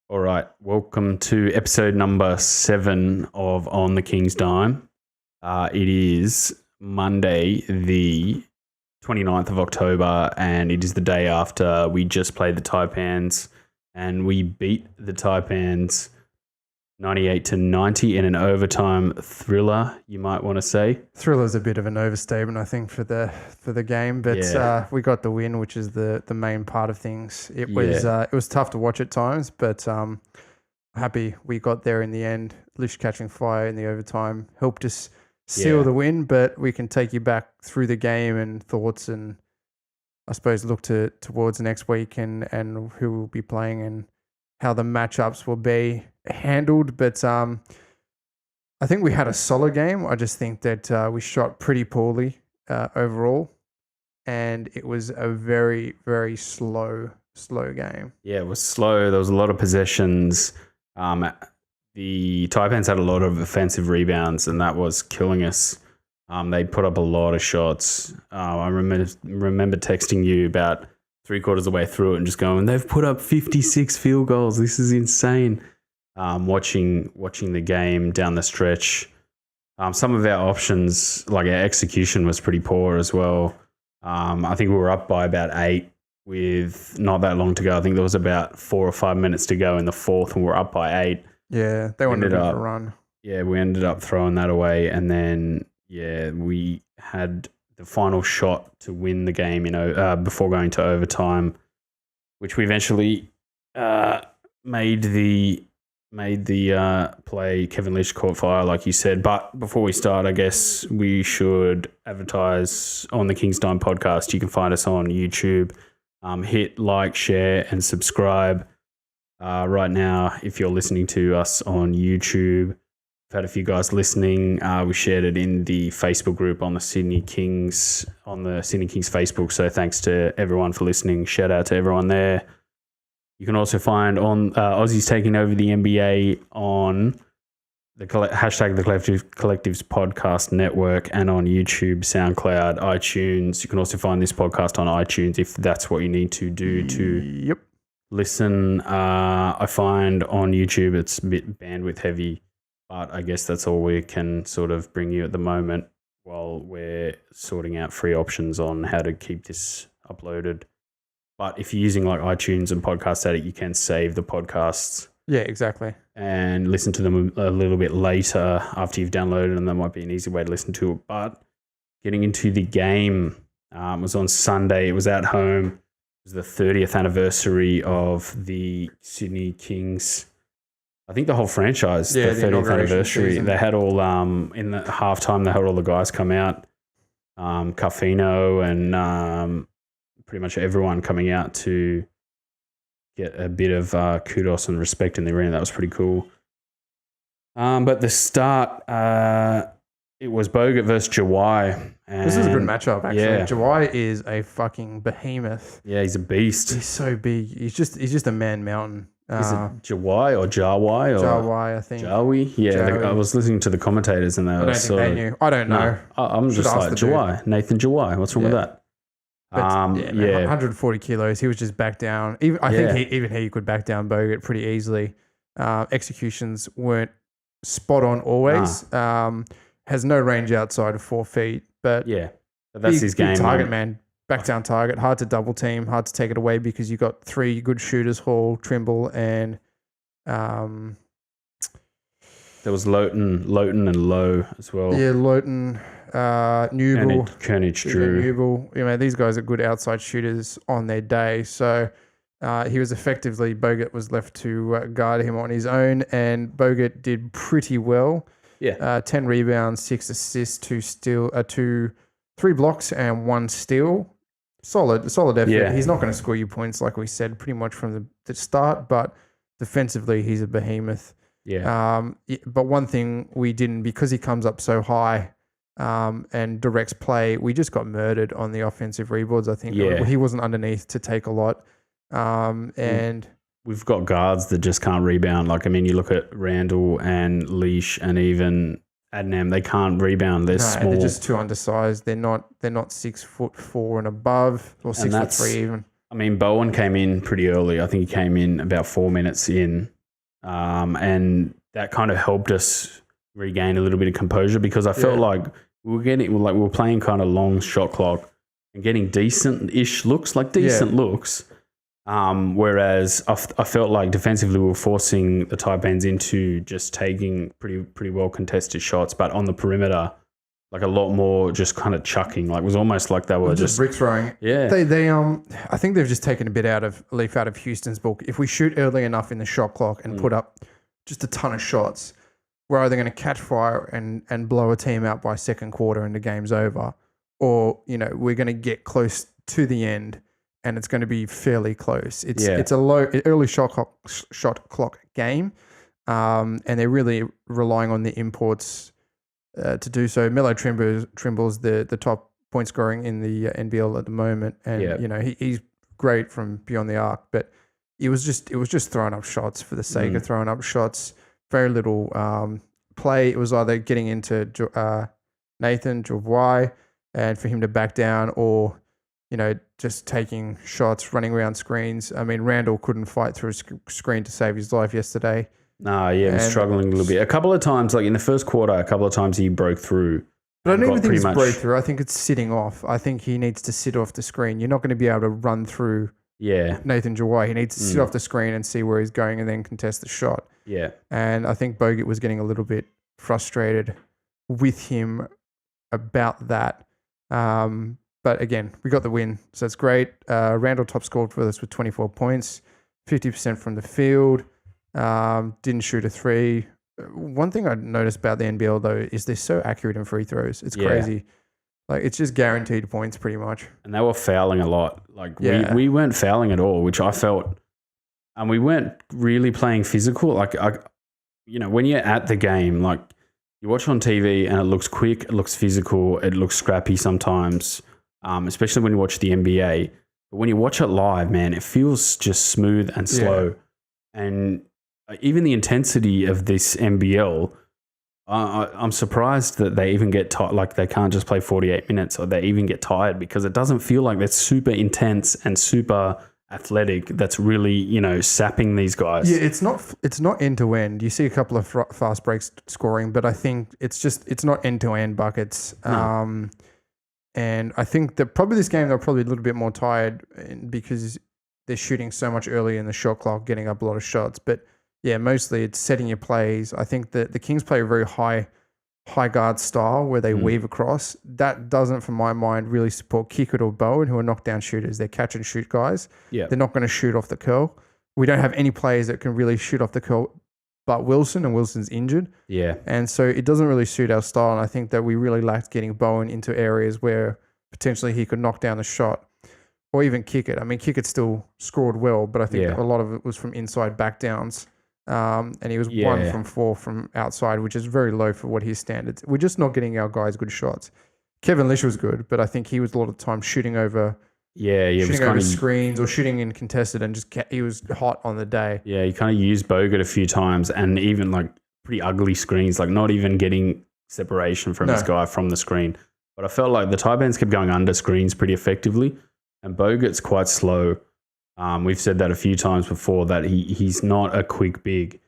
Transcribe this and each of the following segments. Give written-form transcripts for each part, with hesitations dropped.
All right, welcome to episode number 7 of On the King's Dime. It is Monday, the 29th of October, and it is the day after we just played the Taipans, and we beat the Taipans 98-90 in an overtime thriller, you might want to say. Thriller's a bit of an overstatement, I think, for the game, but we got the win, which is the main part of things. It was tough to watch at times, but happy we got there in the end. Lish catching fire in the overtime helped us seal the win, but we can take you back through the game and thoughts, and I suppose look towards next week and who we'll be playing and how the matchups will be handled. But I think we had a solid game. I just think that we shot pretty poorly overall, and it was a very, very slow game. Yeah, it was slow. There was a lot of possessions. The Taipans had a lot of offensive rebounds, and that was killing us. They put up a lot of shots. I remember texting you about 3/4 of the way through it and just going, they've put up 56 field goals. This is insane. Watching the game down the stretch. Some of our options, like our execution, was pretty poor as well. I think we were up by about 8 with not that long to go. I think there was about 4 or 5 minutes to go in the fourth, and we were up by 8. Yeah, they wanted to run. Yeah, we ended up throwing that away, and then we had the final shot to win the game, before going to overtime, which we eventually made the play. Kevin Lish caught fire, like you said. But before we start, I guess we should advertise on the King's Dime podcast. You can find us on YouTube. Hit like, share, and subscribe. Right now, if you're listening to us on YouTube, we've had a few guys listening. We shared it in the Facebook group on the Sydney Kings Facebook. So thanks to everyone for listening. Shout out to everyone there. You can also find on Aussies Taking over the NBA on the hashtag the Collectives Podcast Network, and on YouTube, SoundCloud, iTunes. You can also find this podcast on iTunes if that's what you need to do to listen. I find on YouTube it's a bit bandwidth heavy, but I guess that's all we can sort of bring you at the moment while we're sorting out free options on how to keep this uploaded. But if you're using like iTunes and Podcast Addict, you can save the podcasts. Yeah, exactly. And listen to them a little bit later after you've downloaded them. That might be an easy way to listen to it. But getting into the game, it was on Sunday. It was at home. It was the 30th anniversary of the Sydney Kings. I think the whole franchise, the 30th anniversary. Season. They had all, in the halftime, they had all the guys come out. Carfino and pretty much everyone coming out to get a bit of kudos and respect in the arena. That was pretty cool. But the start, it was Bogut versus Jawai. This is a good matchup, actually. Yeah. Jawai is a fucking behemoth. Yeah, he's a beast. He's so big. He's just a man mountain. Is it Jawai or Jawai? Jawai, I think. Jawi? Yeah, I was listening to the commentators and they were I don't know. I'm just like, Jawai. Nathan Jawai. What's wrong with that? But, 140 kilos. He was just back down. I think he could back down Bogut pretty easily. Executions weren't spot on always. Has no range outside of 4 feet. But that's his game. Big target, man. Back down target. Hard to double team. Hard to take it away because you got 3 good shooters: Hall, Trimble, and there was Lowton and Lowe as well. Yeah, Lowton. Newell, Koenig, Drew. Newell. These guys are good outside shooters on their day. So he was Bogut was left to guard him on his own, and Bogut did pretty well. Yeah. 10 rebounds, 6 assists, 3 blocks, and 1 steal. Solid effort. Yeah. He's not going to score you points, like we said, pretty much from the start, but defensively, he's a behemoth. Yeah. But one thing we didn't, because he comes up so high, and directs play, we just got murdered on the offensive reboards. I think he wasn't underneath to take a lot. And we've got guards that just can't rebound. You look at Randall and Leash and even Adnam, they can't rebound. They're small. They're just too undersized. They're not 6'4" and above, or 6'3" even. Bowen came in pretty early. I think he came in about 4 minutes in. and that kind of helped us regain a little bit of composure because I felt like we were playing kind of long shot clock and getting decent-ish looks, looks. Whereas I felt like defensively we were forcing the Taipans into just taking pretty well contested shots, but on the perimeter, like a lot more just kind of chucking. Like it was almost like they were just brick throwing. Yeah. They I think they've just taken a bit out of Houston's book. If we shoot early enough in the shot clock and put up just a ton of shots, we're either going to catch fire and blow a team out by second quarter and the game's over, or we're going to get close to the end and it's going to be fairly close. It's a low early shot clock game, and they're really relying on the imports to do so. Melo Trimble's the top point scoring in the NBL at the moment, and he's great from beyond the arc, but it was just throwing up shots for the sake of throwing up shots. Very little play. It was either getting into Nathan Jawai and for him to back down, or just taking shots, running around screens. I mean, Randall couldn't fight through a screen to save his life yesterday. He was struggling a little bit. A couple of times, like in the first quarter, a couple of times he broke through. But I don't even think it's breakthrough. I think it's sitting off. I think he needs to sit off the screen. You're not going to be able to run through Nathan Jawai. He needs to sit off the screen and see where he's going and then contest the shot. Yeah. And I think Bogut was getting a little bit frustrated with him about that. But again, we got the win, so that's great. Randall top scored for us with 24 points, 50% from the field, didn't shoot a three. One thing I noticed about the NBL, though, is they're so accurate in free throws. It's crazy. Like, it's just guaranteed points pretty much. And they were fouling a lot. Like, we weren't fouling at all, which I felt, and we weren't really playing physical. Like, when you're at the game, like, you watch on TV and it looks quick, it looks physical, it looks scrappy sometimes, especially when you watch the NBA. But when you watch it live, man, it feels just smooth and slow. And even the intensity of this NBL, I'm surprised that they even get tired. Like, they can't just play 48 minutes or they even get tired, because it doesn't feel like they're super intense and super athletic. That's really, sapping these guys. Yeah, it's not end to end. You see a couple of fast breaks scoring, but I think it's not end to end buckets. No. And I think that probably this game they're probably a little bit more tired because they're shooting so much early in the shot clock, getting up a lot of shots. But yeah, mostly it's setting your plays. I think that the Kings play a very high guard style where they weave across. That doesn't, from my mind, really support Kickett or Bowen, who are knockdown shooters. They're catch and shoot guys. Yeah. They're not going to shoot off the curl. We don't have any players that can really shoot off the curl but Wilson, and Wilson's injured. Yeah. And so it doesn't really suit our style. And I think that we really lacked getting Bowen into areas where potentially he could knock down the shot or even kick it. I mean, Kickett still scored well, but I think a lot of it was from inside back downs. And he was 1 from 4 from outside, which is very low for what his standards. We're just not getting our guys good shots. Kevin Lish was good, but I think he was a lot of time shooting over shooting over screens or shooting in contested, and he was hot on the day. Yeah, he kind of used Bogut a few times, and even like pretty ugly screens, like not even getting separation from his guy from the screen. But I felt like the Taipans kept going under screens pretty effectively, and Bogut's quite slow. We've said that a few times before, that he's not a quick big.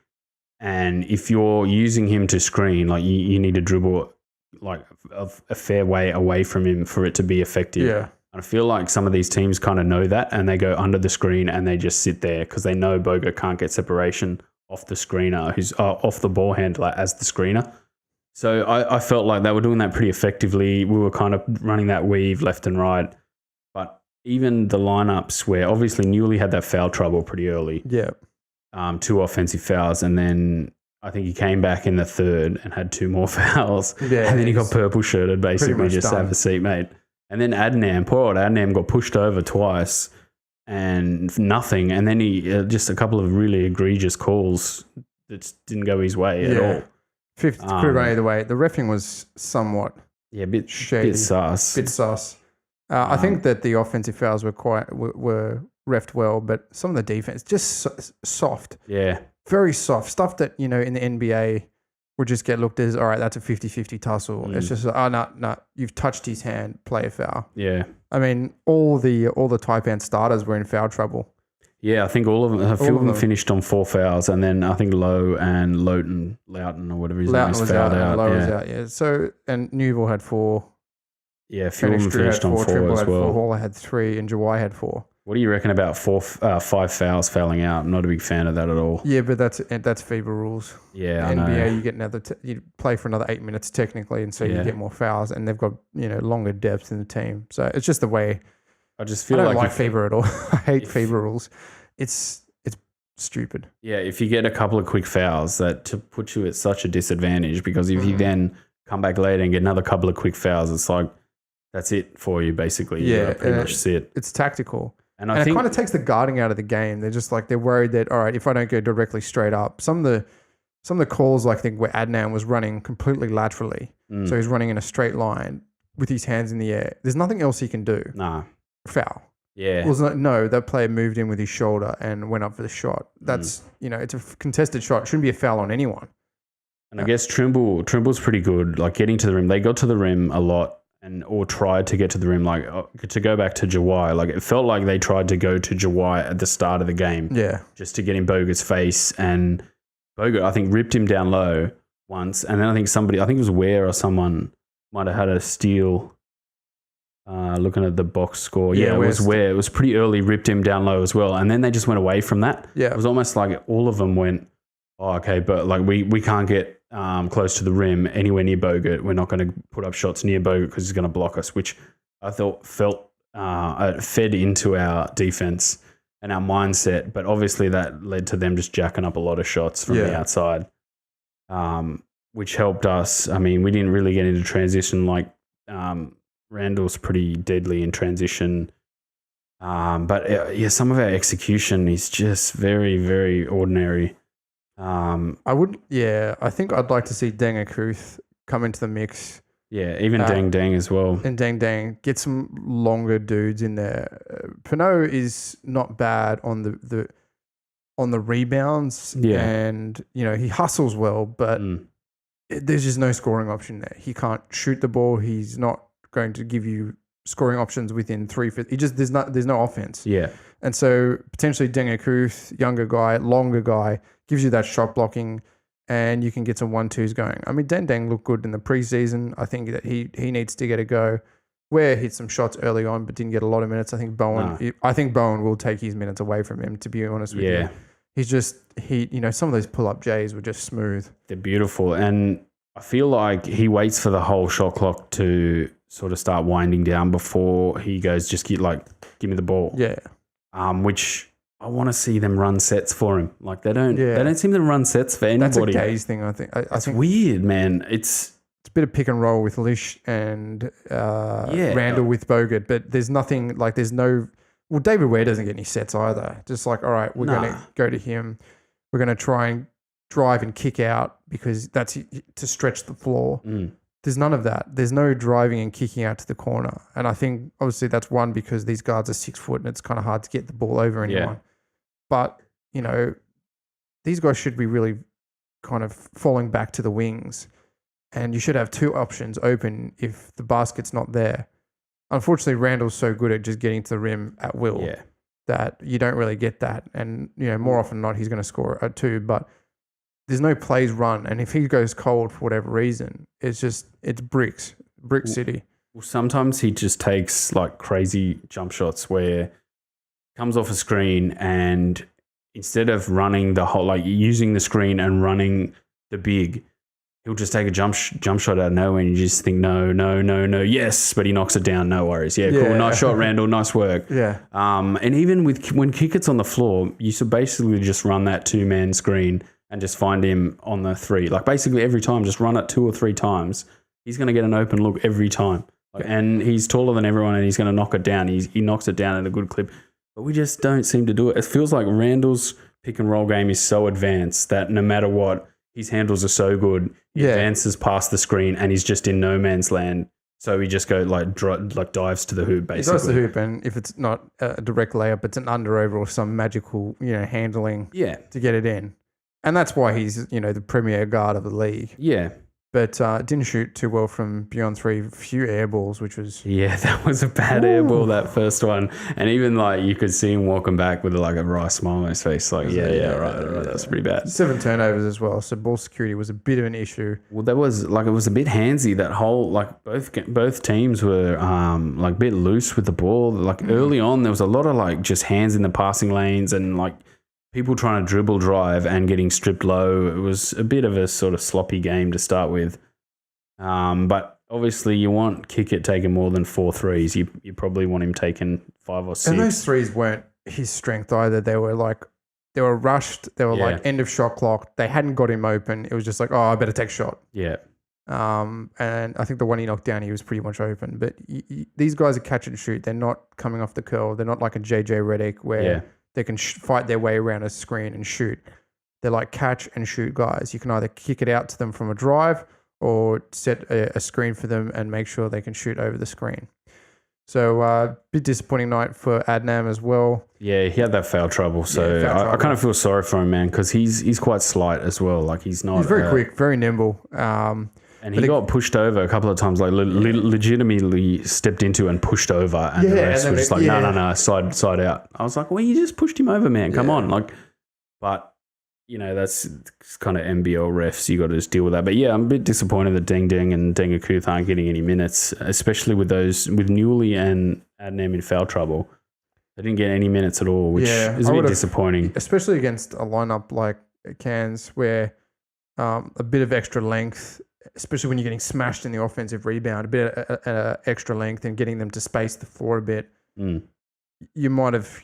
And if you're using him to screen, like you need to dribble like a fair way away from him for it to be effective. Yeah. And I feel like some of these teams kind of know that, and they go under the screen and they just sit there because they know Bogut can't get separation off the screener, who's off the ball handler as the screener. So I felt like they were doing that pretty effectively. We were kind of running that weave left and right. But even the lineups where obviously Newley had that foul trouble pretty early. Yeah. 2 offensive fouls, and then I think he came back in the third and had 2 more fouls. Yeah. And then he got purple shirted, basically just have a seat, mate. And then poor old Adnam got pushed over twice and nothing. And then he just a couple of really egregious calls that didn't go his way at all. Fifth could have gone either way. The reffing was somewhat a bit shady. Bit sus. I think that the offensive fouls were reffed well, but some of the defense just soft. Yeah. Very soft. Stuff that, in the NBA would just get looked at as, all right, that's a 50-50 tussle. It's just, no, you've touched his hand, play a foul. Yeah. I mean, all the Taipan starters were in foul trouble. Yeah, I think all of them. A few All of of them them. finished on 4 fouls, and then I think Lowe and Loughton or whatever his name Loughton is was fouled out, out. and Lowe was Yeah, out. Yeah. So and Newville had 4. yeah. A few of them Drew finished had on 4. 4 Trimble as had 4. well. Hall had 3, and Jawai had 4. What do you reckon about 5 fouls fouling out? I'm not a big fan of that at all. Yeah, but that's FIBA rules. Yeah, I NBA, know. you get you play for another 8 minutes technically, and so you Yeah. get more fouls, and they've got longer depth in the team. So it's just the way. I just I feel don't like if, FIBA at all. I hate if- FIBA rules. It's stupid. yeah, if you get a couple of quick fouls, that to put you at such a disadvantage, because if you then come back later and get another couple of quick fouls, it's like that's it for you basically. Yeah, You pretty much sit. It's tactical. And And I it think kind of takes the guarding out of the game. They're just like, they're worried that, all right, if I don't go directly straight up, some of the calls, like I think where Adnan was running completely laterally. So he's running in a straight line with his hands in the air. There's nothing else he can do. nah, Foul. yeah, Well, no, that player moved in with his shoulder and went up for the shot. That's, it's a contested shot. It shouldn't be a foul on anyone. and I guess Trimble's pretty good, like getting to the rim. They got to the rim a lot. Or tried to get to the rim, like to go back to Jawai. Like it felt like they tried to go to Jawai at the start of the game, Yeah. just to get in Bogut's face. And Bogut, I think, ripped him down low once, and then I think it was Ware or someone might have had a steal. Looking at the box score, Yeah, it was Ware. It was pretty early, ripped him down low as well, and then they just went away from that. Yeah. It was almost like all of them went, oh, okay, but like we can't get close to the rim anywhere near Bogut. We're not going to put up shots near Bogut because he's going to block us, which I thought fed into our defense and our mindset. But obviously that led to them just jacking up a lot of shots from the outside, which helped us. I mean, we didn't really get into transition. Like Randall's pretty deadly in transition. But some of our execution is just very, very ordinary. I think I'd like to see Deng Akuth come into the mix. Yeah, even Deng Deng as well. And Deng, get some longer dudes in there. Pinot is not bad on the rebounds. Yeah. And, he hustles well, but there's just no scoring option there. He can't shoot the ball. He's not going to give you scoring options within 3 feet. There's no offense. Yeah. And so potentially Deng Akuth, younger guy, longer guy, gives you that shot blocking, and you can get some 1-2s going. I mean, Deng looked good in the preseason. I think that he needs to get a go. Ware hit some shots early on, but didn't get a lot of minutes. I think Bowen will take his minutes away from him, to be honest with you. He's just, some of those pull-up J's were just smooth. They're beautiful. And I feel like he waits for the whole shot clock to sort of start winding down before he goes, just give me the ball. Yeah. Which I want to see them run sets for him. Like they don't seem to run sets for anybody. That's a Gaze thing, I think. I think weird, man. It's a bit of pick and roll with Lish and Randall with Bogut, but there's nothing like David Ware doesn't get any sets either. Just like, all right, we're going to go to him. We're going to try and drive and kick out because that's to stretch the floor. There's none of that. There's no driving and kicking out to the corner. And I think obviously that's one because these guards are 6 foot and it's kind of hard to get the ball over anyone. Yeah. But, these guys should be really kind of falling back to the wings, and you should have 2 options open if the basket's not there. Unfortunately, Randall's so good at just getting to the rim at will that you don't really get that. And, more often than not, he's going to score a 2, but there's no plays run. And if he goes cold for whatever reason, it's brick city. Well, sometimes he just takes like crazy jump shots where comes off a screen and instead of running the whole, like using the screen and running the big, he'll just take a jump shot out of nowhere and you just think, no, yes, but he knocks it down, no worries. Yeah, cool, nice shot, Randall, nice work. Yeah. And even when Kickett's on the floor, you should basically just run that 2-man screen and just find him on the 3. Like basically every time, just run it 2 or 3 times. He's going to get an open look every time. And he's taller than everyone and he's going to knock it down. He knocks it down at a good clip. But we just don't seem to do it. It feels like Randall's pick and roll game is so advanced that no matter what, his handles are so good. He advances past the screen and he's just in no man's land. So he just dives to the hoop, basically. He dives to the hoop, and if it's not a direct layup, it's an under over or some magical, handling to get it in. And that's why he's, the premier guard of the league. Yeah. but didn't shoot too well from beyond three. Few air balls, which was that was a bad air ball, that first one. And even like you could see him walking back with like a wry smile on his face. Like, right, that's pretty bad. 7 turnovers as well. So ball security was a bit of an issue. Well, that was like, it was a bit handsy. That whole, like both teams were like a bit loose with the ball. Like early on, there was a lot of like just hands in the passing lanes and like people trying to dribble drive and getting stripped low. It was a bit of a sort of sloppy game to start with. But obviously you want Kickett taking more than 4 threes. You probably want him taking 5 or 6. And those threes weren't his strength either. They were rushed. They were like end of shot clock. They hadn't got him open. It was just like, oh, I better take a shot. Yeah. And I think the one he knocked down, he was pretty much open. But these guys are catch and shoot. They're not coming off the curl. They're not like a JJ Redick where they can fight their way around a screen and shoot. They're like catch and shoot guys. You can either kick it out to them from a drive or set a screen for them and make sure they can shoot over the screen. So bit disappointing night for Adnam as well. Yeah, he had that foul trouble. So I kind of feel sorry for him, man, because he's quite slight as well. Like he's very quick, very nimble. And he got pushed over a couple of times, like legitimately stepped into and pushed over, and the rest was just like, no, side out. I was like, well, you just pushed him over, man. Come on, like, but you know that's kind of NBL refs. You got to just deal with that. But yeah, I'm a bit disappointed that Deng Deng and Dengakuth aren't getting any minutes, especially with Newley and Adnam in foul trouble. They didn't get any minutes at all, which is a bit disappointing, especially against a lineup like Cairns, where a bit of extra length. Especially when you're getting smashed in the offensive rebound, a bit of extra length and getting them to space the floor a bit. You might have,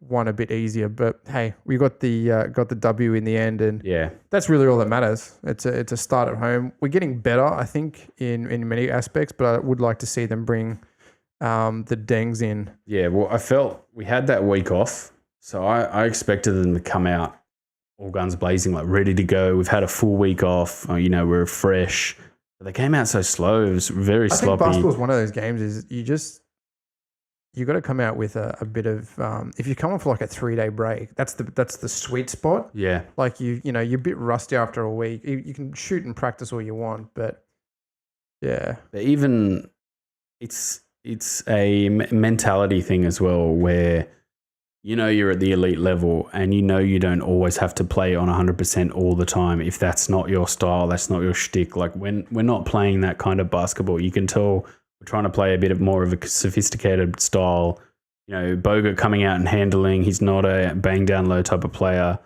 won a bit easier. But hey, we got the W in the end, and that's really all that matters. It's a start at home. We're getting better, I think, in many aspects. But I would like to see them bring the Dengs in. Yeah, well, I felt we had that week off, so I expected them to come out all guns blazing, like ready to go. We've had a full week off. We're fresh. But they came out so slow. It was very sloppy. I think basketball is one of those games is you got to come out with a bit of if you come off like a 3-day break, that's the sweet spot. Yeah. Like you're a bit rusty after a week. You can shoot and practice all you want, but yeah. But even it's a mentality thing as well, where you're at the elite level and you don't always have to play on 100% all the time. If that's not your style, that's not your shtick. Like when we're not playing that kind of basketball, you can tell we're trying to play a bit more of a sophisticated style. Bogut coming out and handling. He's not a bang down low type of player.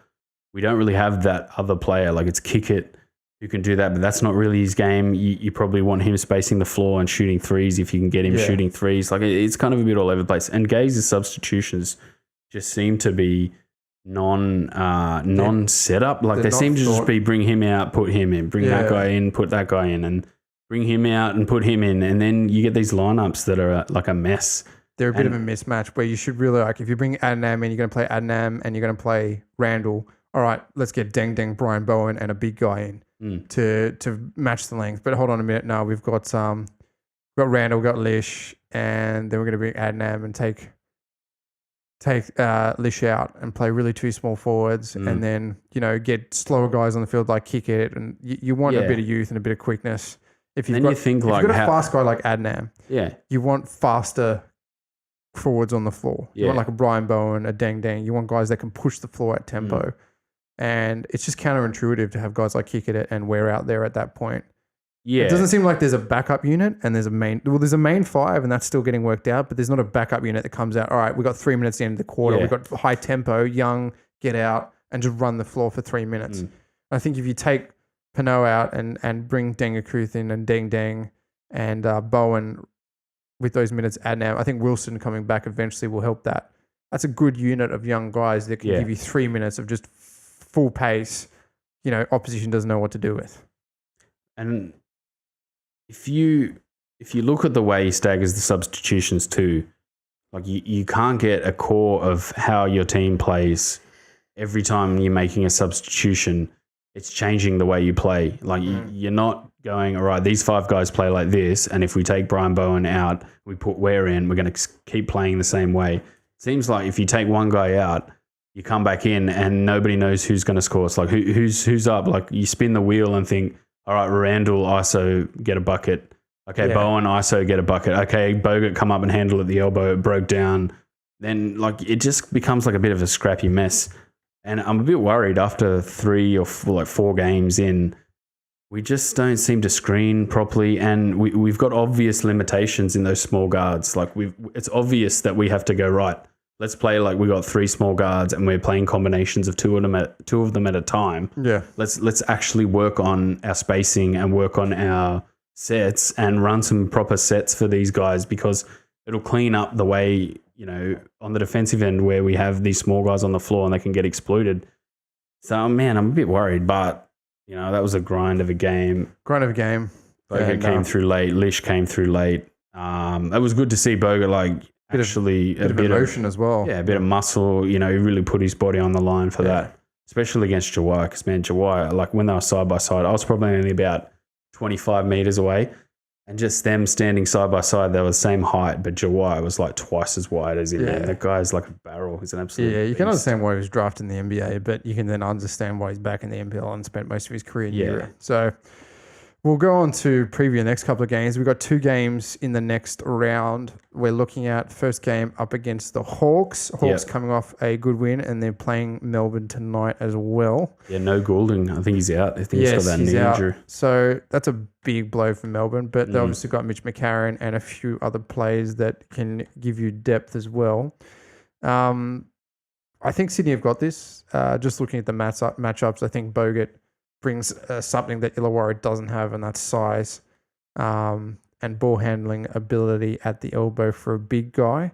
We don't really have that other player. Like it's Kickett who can do that, but that's not really his game. You probably want him spacing the floor and shooting threes if you can get him shooting threes. Like it's kind of a bit all over the place. And Gaze's substitutions just seem to be non-setup. Like they seem to just be bring him out, put him in, bring that guy in, put that guy in, and bring him out and put him in. And then you get these lineups that are like a mess. They're a bit of a mismatch where you should really, like, if you bring Adnam in, you're going to play Adnam and you're going to play Randall. All right, let's get Deng Deng, Brian Bowen, and a big guy in to match the length. But hold on a minute now. We've got Randall, we've got Lish, and then we're going to bring Adnam and take Lish out and play really 2 small forwards, and then get slower guys on the field like Kickett, and you want a bit of youth and a bit of quickness. If you've got a fast guy like Adnam, you want faster forwards on the floor. You want like a Brian Bowen, a Deng Deng. You want guys that can push the floor at tempo, and it's just counterintuitive to have guys like Kickett and Ware out there at that point. Yeah, it doesn't seem like there's a backup unit and there's a main. Well, there's a main 5 and that's still getting worked out, but there's not a backup unit that comes out. All right, we've got 3 minutes into the quarter. We've got high tempo, young, get out and just run the floor for 3 minutes. I think if you take Pinot out and bring Dengakuth in and Deng Deng and Bowen with those minutes, Adnam, I think Wilson coming back eventually will help that. That's a good unit of young guys that can give you 3 minutes of just full pace. Opposition doesn't know what to do with. And if you look at the way he staggers the substitutions too, like you can't get a core of how your team plays every time you're making a substitution. It's changing the way you play. Like you're not going, all right, these 5 guys play like this, and if we take Brian Bowen out, we put Ware in, we're going to keep playing the same way. It seems like if you take one guy out, you come back in and nobody knows who's going to score. It's like who's up. Like you spin the wheel and think, all right, Randall, ISO, get a bucket. Okay, Yeah. Bowen, ISO, get a bucket. Okay, Bogut, come up and handle at the elbow. It broke down. Then, like, it just becomes like a bit of a scrappy mess. And I'm a bit worried after 4 games in, we just don't seem to screen properly. And we've got obvious limitations in those small guards. Like, it's obvious that we have to go, right, let's play like we got 3 small guards and we're playing combinations of two of them at a time. Yeah. Let's actually work on our spacing and work on our sets and run some proper sets for these guys, because it'll clean up the way, on the defensive end where we have these small guys on the floor and they can get exploited. So, man, I'm a bit worried, but, that was a grind of a game. Bogut came through late. Lish came through late. It was good to see Bogut, a bit of emotion as well. Yeah, a bit of muscle. He really put his body on the line for that, especially against Jawai. Because, man, Jawai, when they were side by side, I was probably only about 25 meters away, and just them standing side by side, they were the same height, but Jawai was like twice as wide as him. Man. That guy's like a barrel. He's an absolute you beast. can understand why he was drafted in the NBA, but you can then understand why he's back in the NBL and spent most of his career in Europe. So we'll go on to preview the next couple of games. We've got 2 games in the next round. We're looking at first game up against the Hawks. Hawks coming off a good win, and they're playing Melbourne tonight as well. Yeah, no Goulding. I think he's out. I think he's got that knee injury. So that's a big blow for Melbourne, but they've obviously got Mitch McCarron and a few other players that can give you depth as well. I think Sydney have got this. Just looking at the matchups, I think Bogut brings something that Illawarra doesn't have, and that's size and ball handling ability at the elbow for a big guy.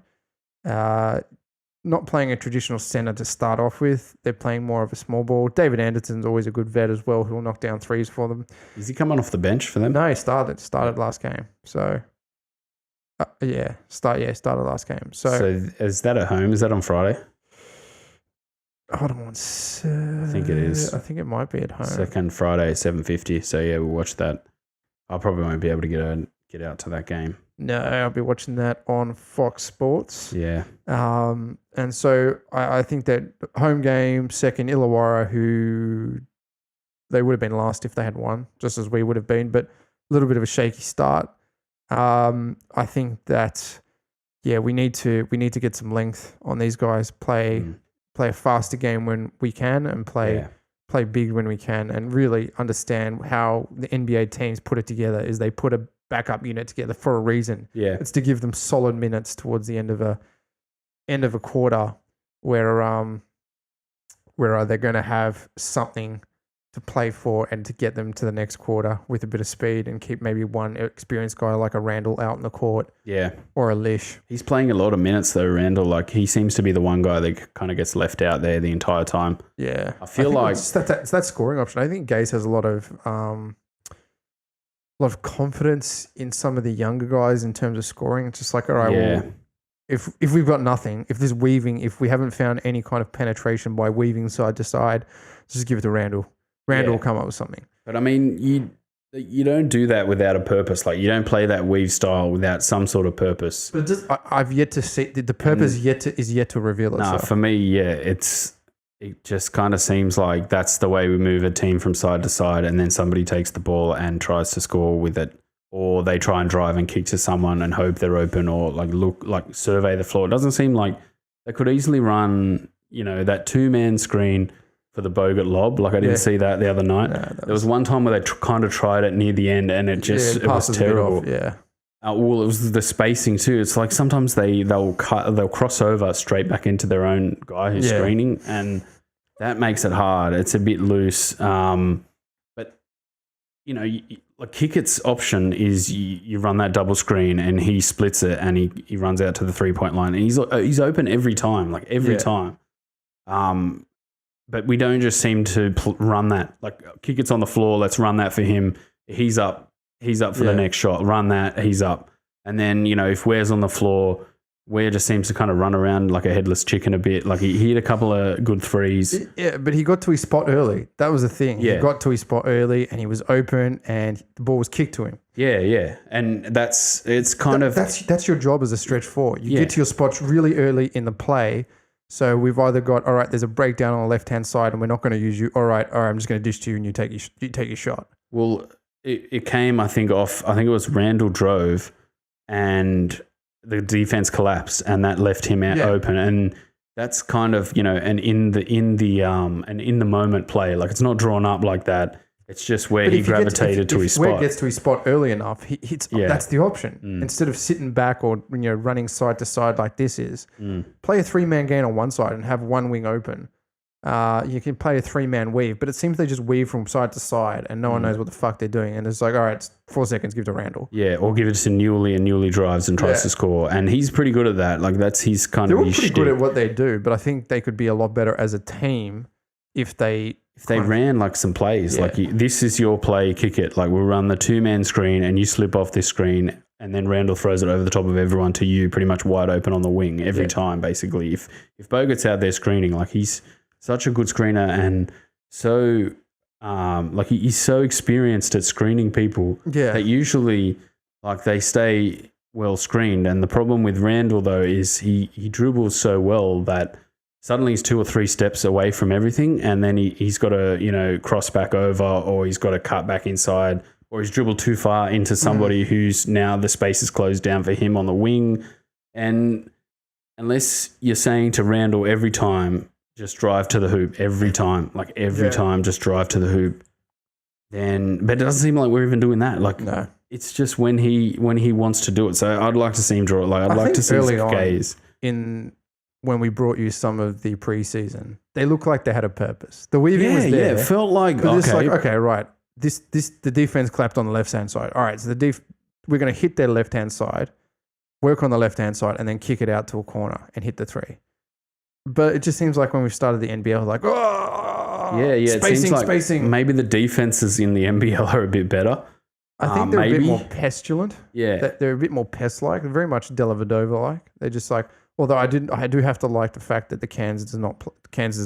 Not playing a traditional center to start off with. They're playing more of a small ball. David Anderson's always a good vet as well, who will knock down threes for them. Is he coming off the bench for them? No, he started last game. So, started last game. So is that at home? Is that on Friday? Hold on one I think it is. I think it might be at home. Second Friday, 7:50. So, yeah, we'll watch that. I probably won't be able to get out to that game. No, I'll be watching that on Fox Sports. Yeah. And so I think that home game, second, Illawarra, who they would have been last if they had won, just as we would have been, but a little bit of a shaky start. I think that, we need to get some length on these guys, play a faster game when we can, and play big when we can, and really understand how the NBA teams put it together is they put a backup unit together for a reason. Yeah. It's to give them solid minutes towards the end of a quarter where they're going to have something to play for and to get them to the next quarter with a bit of speed, and keep maybe one experienced guy like a Randall out in the court. Yeah. Or a Lish. He's playing a lot of minutes though, Randall. He seems to be the one guy that kind of gets left out there the entire time. Yeah. I feel like it's that scoring option. I think Gaze has a lot of confidence in some of the younger guys in terms of scoring. It's just like, all right, well, if we've got nothing, if there's weaving, if we haven't found any kind of penetration by weaving side to side, just give it to Randall. Randall will come up with something. But I mean, you don't do that without a purpose. Like, you don't play that weave style without some sort of purpose. But I've yet to see the purpose is yet to reveal itself. For me, it just kind of seems like that's the way we move a team from side to side, and then somebody takes the ball and tries to score with it, or they try and drive and kick to someone and hope they're open, or survey the floor. It doesn't seem like they could easily run, that 2-man screen for the Bogut lob. I didn't see that the other night. There was one time where they kind of tried it near the end, and it was terrible. It was the spacing too. It's like sometimes they'll cross over straight back into their own guy who's screening, and that makes it hard. It's a bit loose. But Kickett's option is you run that double screen and he splits it and he runs out to the 3-point line, and he's open every time, time. But we don't just seem to run that. Kickett's on the floor, let's run that for him. He's up for the next shot. Run that, he's up. And then, if Ware's on the floor, Ware just seems to kind of run around like a headless chicken a bit. He hit a couple of good threes. Yeah, but he got to his spot early. That was the thing. Yeah. He got to his spot early and he was open and the ball was kicked to him. Yeah. And that's your job as a stretch four. You get to your spots really early in the play. So we've either got, all right, there's a breakdown on the left-hand side and we're not going to use you. All right, I'm just going to dish to you and you take your shot. Well, it came, I think it was Randall drove and the defense collapsed and that left him out open. And that's kind of, an in the moment play. Like it's not drawn up like that. It's just where he gravitated to his spot. Where he gets to his spot early enough, he hits. That's the option. Instead of sitting back or running side to side like this is, play a 3-man game on one side and have one wing open. You can play a 3-man weave, but it seems they just weave from side to side and no one knows what the fuck they're doing. And it's like, all right, it's 4 seconds, give it to Randall. Yeah, or give it to Newley and Newley drives and tries to score. And he's pretty good at that. Like that's his kind of. They're all pretty good at what they do, but I think they could be a lot better as a team if they ran like some plays, like this is your play, kick it. Like we'll run the 2-man screen and you slip off this screen and then Randall throws it over the top of everyone to you pretty much wide open on the wing every time, basically. If Bogut's out there screening, like he's such a good screener and so he's so experienced at screening people that usually like they stay well screened. And the problem with Randall though is he dribbles so well that suddenly he's 2 or 3 steps away from everything, and then he's got to, cross back over, or he's got to cut back inside, or he's dribbled too far into somebody who's now the space is closed down for him on the wing. And unless you're saying to Randall every time, just drive to the hoop every time, just drive to the hoop, but it doesn't seem like we're even doing that. Like, no. It's just when he wants to do it. So I'd like to see him draw it. Like I'd like to see some gaze when we brought you some of the preseason, they looked like they had a purpose. The weaving was there. Yeah, it felt like, right. The defense clapped on the left-hand side. All right, so we're going to hit their left-hand side, work on the left-hand side, and then kick it out to a corner and hit the 3. But it just seems like when we started the NBL, like, spacing. Maybe the defenses in the NBL are a bit better. I think they're a bit more pestilent. Yeah. They're a bit more pest-like, very much Dellavedova-like. They're just like, although I do have to like the fact that the Cairns does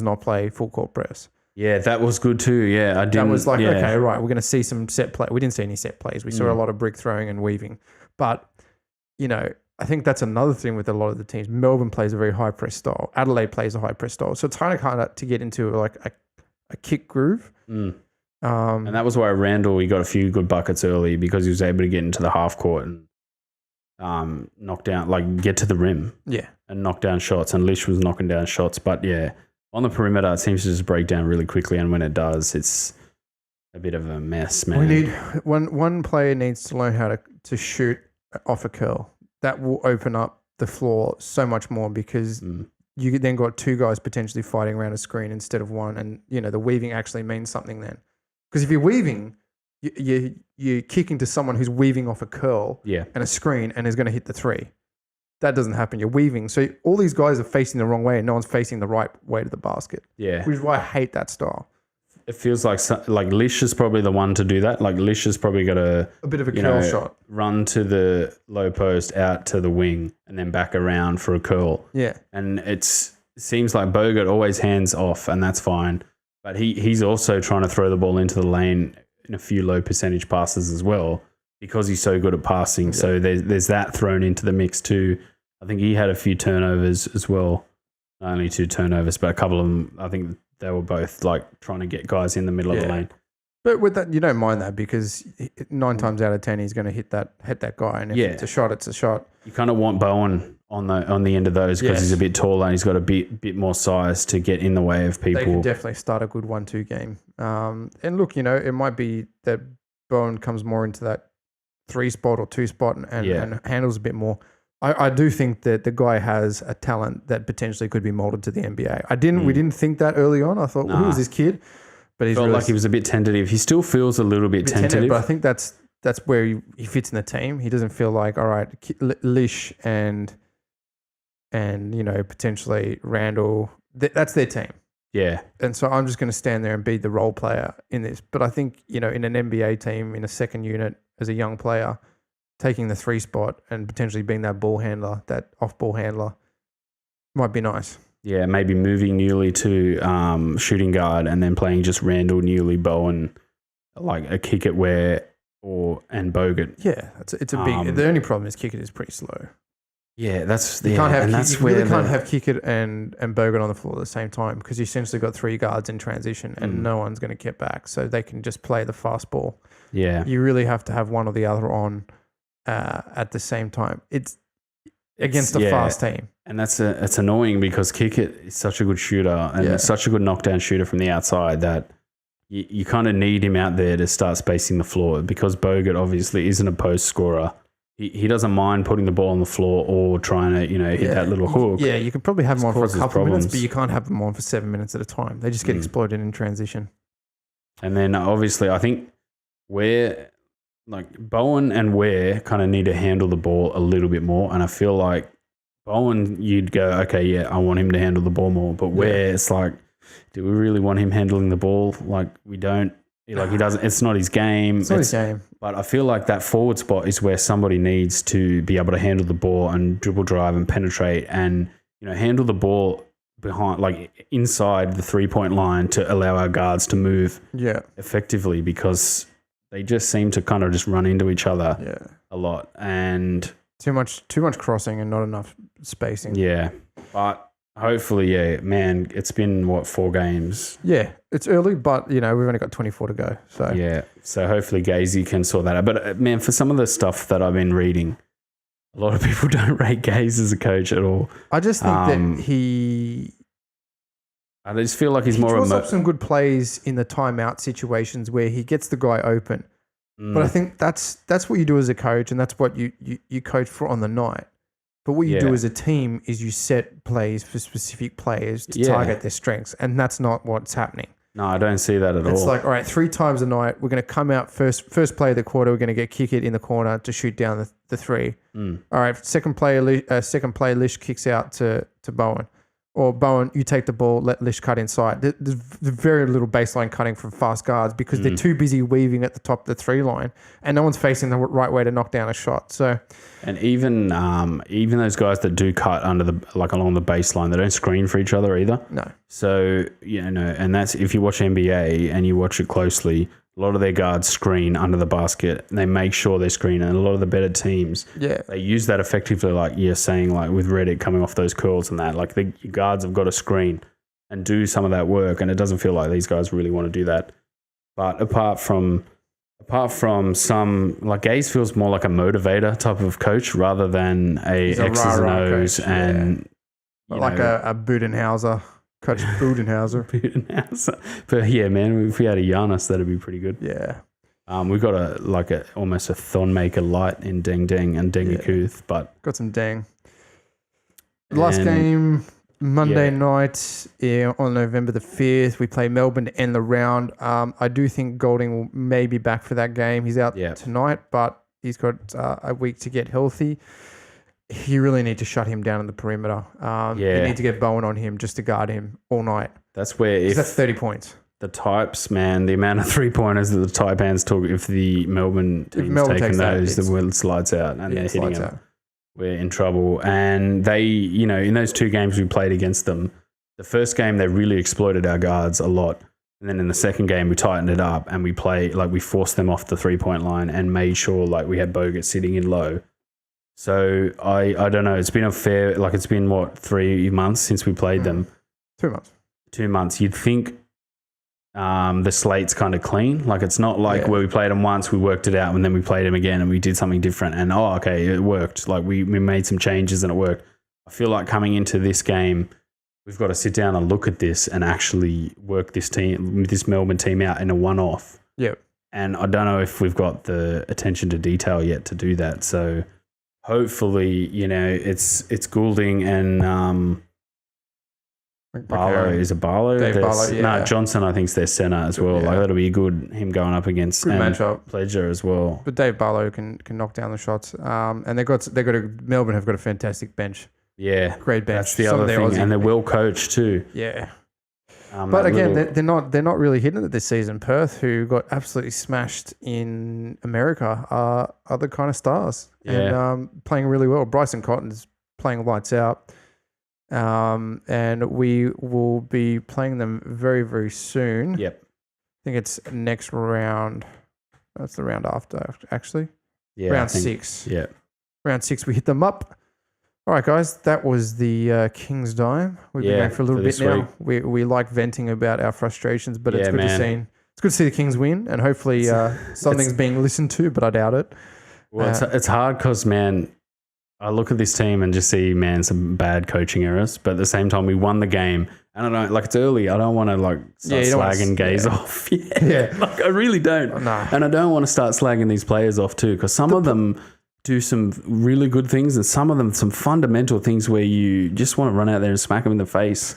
not play full court press. Yeah, that was good too. Yeah, I didn't. That was like, okay, right, we're going to see some set play. We didn't see any set plays. We saw a lot of brick throwing and weaving. But, I think that's another thing with a lot of the teams. Melbourne plays a very high press style. Adelaide plays a high press style. So it's kind of hard to get into like a kick groove. And that was why Randall, he got a few good buckets early because he was able to get into the half court and knock down, like get to the rim. Yeah. And knock down shots. And Lish was knocking down shots. But yeah, on the perimeter, it seems to just break down really quickly. And when it does, it's a bit of a mess, man. We need one player needs to learn how to shoot off a curl. That will open up the floor so much more because you then got 2 guys potentially fighting around a screen instead of one. And, the weaving actually means something then. Because if you're weaving, you're kicking to someone who's weaving off a curl and a screen and is going to hit the 3. That doesn't happen. You're weaving. So all these guys are facing the wrong way and no one's facing the right way to the basket. Yeah. Which is why I hate that style. It feels like Lish is probably the one to do that. Like Lish has probably got a bit of a curl shot. Run to the low post, out to the wing, and then back around for a curl. Yeah. And it seems like Bogut always hands off, and that's fine. But he's also trying to throw the ball into the lane in a few low percentage passes as well because he's so good at passing. Yeah. So there's that thrown into the mix too. I think he had a few turnovers as well. Not only 2 turnovers, but a couple of them, I think they were both like trying to get guys in the middle of the lane. But with that, you don't mind that because 9 times out of 10 he's going to hit that guy, and if it's a shot, it's a shot. You kind of want Bowen on the end of those because he's a bit taller and he's got a bit more size to get in the way of people. They can definitely start a good 1-2 game. And look, it might be that Bowen comes more into that 3 spot or 2 spot and handles a bit more. I do think that the guy has a talent that potentially could be molded to the NBA. We didn't think that early on. I thought, who is this kid? But he's felt like he was a bit tentative. He still feels a little bit tentative. But I think that's where he fits in the team. He doesn't feel like, all right, Lish and potentially Randall, that's their team. Yeah. And so I'm just going to stand there and be the role player in this. But I think, in an NBA team, in a second unit as a young player, taking the 3 spot and potentially being that ball handler, that off-ball handler, might be nice. Yeah, maybe moving Newley to shooting guard and then playing just Randall, Newley, Bowen, like a kick it and Bogut. Yeah, it's a big. The only problem is kick it is pretty slow. Yeah, that's You yeah, can't have and Kick- that's you where really can't have Kickett and Bogut on the floor at the same time because you essentially got three guards in transition and no one's going to get back, so they can just play the fast ball. yeah. You really have to have one or the other on at the same time. It's against a fast team. And it's annoying because Kickett is such a good shooter and such a good knockdown shooter from the outside that you kind of need him out there to start spacing the floor because Bogut obviously isn't a post scorer. He doesn't mind putting the ball on the floor or trying to, hit that little hook. Yeah, you can probably have them on for a couple of minutes, problems. but you can't have them on for 7 minutes at a time. They just get exploited in transition. And then obviously I think Bowen and Ware kind of need to handle the ball a little bit more. And I feel like Bowen, you'd go, okay, yeah, I want him to handle the ball more. But Ware, it's like, do we really want him handling the ball? Like we don't. Like he doesn't. It's not his game. It's not his game. But I feel like that forward spot is where somebody needs to be able to handle the ball and dribble drive and penetrate and handle the ball behind, like inside the 3-point line to allow our guards to move effectively because they just seem to kind of just run into each other a lot and too much crossing and not enough spacing. Yeah, but. Hopefully, man, it's been, 4 games? Yeah, it's early, but, we've only got 24 to go. So yeah, so hopefully Gazy can sort that out. But, man, for some of the stuff that I've been reading, a lot of people don't rate Gaze as a coach at all. I just think that I just feel like he's more... He draws up some good plays in the timeout situations where he gets the guy open. But I think that's what you do as a coach and that's what you coach for on the night. But what you do as a team is you set plays for specific players to target their strengths, and that's not what's happening. No, I don't see that at all. It's like, all right, 3 times a night, we're going to come out first play of the quarter, we're going to get Kickett in the corner to shoot down the 3. All right, second play, Lish kicks out to Bowen. Or Bowen, you take the ball, let Lish cut inside. There's very little baseline cutting from fast guards because they're too busy weaving at the top of the 3 line, and no one's facing the right way to knock down a shot. So, and even those guys that do cut along the baseline, they don't screen for each other either. No. So and that's if you watch NBA and you watch it closely. A lot of their guards screen under the basket and they make sure they screen. And a lot of the better teams, they use that effectively, like you're saying, like with Reddit coming off those curls and that. Like the guards have got to screen and do some of that work. And it doesn't feel like these guys really want to do that. But apart from some, like Gaze feels more like a motivator type of coach rather than a X's and O's coach, and like a Budenhauser. Coach Budenhauser. But yeah, man, if we had a Giannis, that'd be pretty good. Yeah. We've got almost a Thonmaker light in Deng Deng and Deng Akuth, but got some Deng. Last game Monday night on November the 5th. We play Melbourne to end the round. I do think Golding will maybe back for that game. He's out tonight, but he's got a week to get healthy. You really need to shut him down in the perimeter. You need to get Bowen on him just to guard him all night. That's where that's 30 points. The types, man, the amount of 3-pointers that the Taipans took, if the Melbourne team's taking those, the world slides out and they're hitting them. We're in trouble. And they, in those 2 games we played against them, the first game they really exploited our guards a lot. And then in the second game we tightened it up and we forced them off the 3-point line and made sure we had Bogut sitting in low. So I don't know. It's been it's been 3 months since we played them. 2 months. 2 months. You'd think the slate's kind of clean. Like it's not like where we played them once, we worked it out, and then we played them again and we did something different. And it worked. Like we made some changes and it worked. I feel like coming into this game, we've got to sit down and look at this and actually work this Melbourne team out in a one-off. Yep. And I don't know if we've got the attention to detail yet to do that. So. Hopefully, it's Goulding and Barlow. Is it Barlow? Dave Barlow, yeah. No, Johnson, I think, is their centre as well. Yeah. That'll be good, him going up against matchup. Pledger as well. But Dave Barlow can knock down the shots. And Melbourne have got a fantastic bench. Yeah. Great bench. That's the other thing. And they're well coached too. Yeah. But again, they're not really hitting it this season. Perth, who got absolutely smashed in America, are the kind of stars and playing really well. Bryson Cotton's playing lights out, and we will be playing them very, very soon. Yep, I think it's next round. That's the round after, actually. Yeah, round 6. Yeah, round 6. We hit them up. All right, guys, that was the King's Dime. We've been going for a little bit now. We like venting about our frustrations, but it's good to see the Kings win, and hopefully something's being listened to, but I doubt it. Well, it's hard because, man, I look at this team and just see, man, some bad coaching errors, but at the same time, we won the game. And I don't, like, it's early. I don't want to, like, start slagging Gaze off. Like, I really don't. No. And I don't want to start slagging these players off too, because some of them do some really good things, and some of them some fundamental things where you just want to run out there and smack them in the face.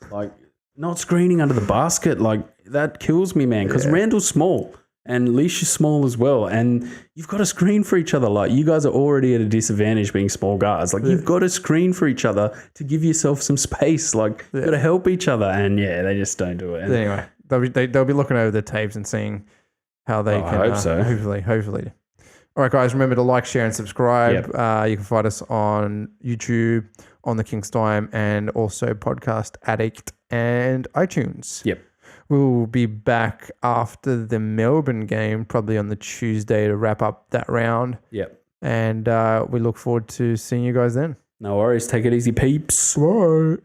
Like, not screening under the basket, like, that kills me, man, because Randall's small. And Leash is small as well. And you've got to screen for each other. Like, you guys are already at a disadvantage being small guards. Like, you've got to screen for each other to give yourself some space. Like, you've got to help each other. And, they just don't do it. And anyway, they'll be looking over the tapes and seeing how they can. I hope so. Hopefully. All right, guys, remember to like, share, and subscribe. You can find us on YouTube, on the King's Dime, and also Podcast Addict and iTunes. Yep. We'll be back after the Melbourne game, probably on the Tuesday, to wrap up that round. Yep. And we look forward to seeing you guys then. No worries. Take it easy, peeps. Bye.